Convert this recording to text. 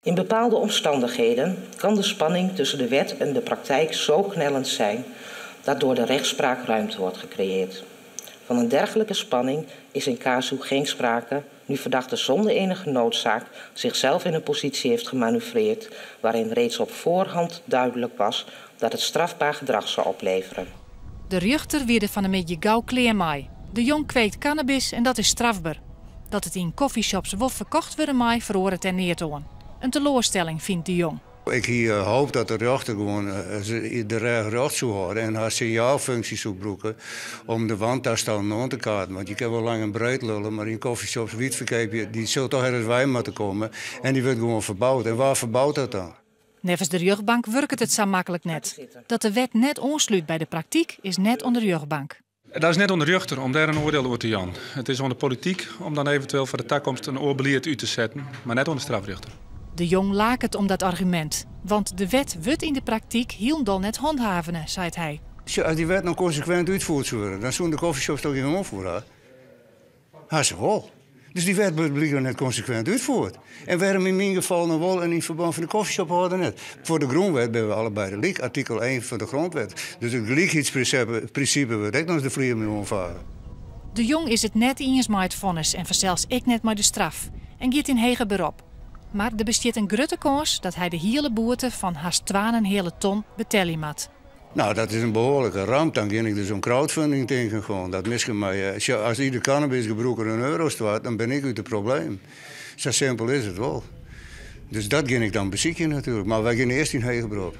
In bepaalde omstandigheden kan de spanning tussen de wet en de praktijk zo knellend zijn dat door de rechtspraak ruimte wordt gecreëerd. Van een dergelijke spanning is in casu geen sprake, nu verdachte zonder enige noodzaak zichzelf in een positie heeft gemanoeuvreerd waarin reeds op voorhand duidelijk was dat het strafbaar gedrag zou opleveren. De rechter wierde van een beetje gauw kleer mee. De jong kweekt cannabis en dat is strafbaar. Dat het in coffeeshops wel verkocht wordt mee verhoor het er neer aan. Een teleurstelling vindt de jong. Ik hoop dat de rechter gewoon de recht zou houden en haar signaalfuncties zou gebruiken om de wantoestand aan te kaarten. Want je kan wel lang en breed lullen, maar in coffeeshops wietverkoop die zal toch ergens bij moeten komen en die wordt gewoon verbouwd. En waar verbouwt dat dan? Nevens de rechtbank werkt het zo makkelijk net. Dat de wet net aansluit bij de praktijk is net onder de rechtbank. Dat is net onder de rechter om daar een oordeel over te jan. Het is onder de politiek om dan eventueel voor de toekomst een oorbeleid uit te zetten, maar net onder de strafrechter. De jong laakt het om dat argument. Want de wet wordt in de praktijk helemaal net handhaven, zei hij. Als die wet nou consequent uitvoerd zou worden, dan zouden de coffeeshops toch geen onvoer. Hartstikke wel. Dus die wet wordt blijkbaar net consequent uitvoerd. En waarom in mijn geval nog wel en in verband van de coffeeshop houden net? Voor de grondwet ben we allebei gelijk, artikel 1 van de grondwet. Dus het gelijkheidsprincipe wordt ook nog de vlier mee omvaren. De jong is het net eens met het vonnis en zelfs ik net met de straf. En gaat in heger beroep. Maar er bestaat een grote kans dat hij de hele boete van haast 2,5 ton betalen moet. Nou, dat is een behoorlijke ramp. Dan ga ik dus om crowdfunding denken gewoon. Dat misschien maar, als ieder cannabisgebruiker €1 staat, dan ben ik uit het probleem. Zo simpel is het wel. Dus dat ga ik dan bezieken natuurlijk. Maar wij gaan eerst in heger beroep.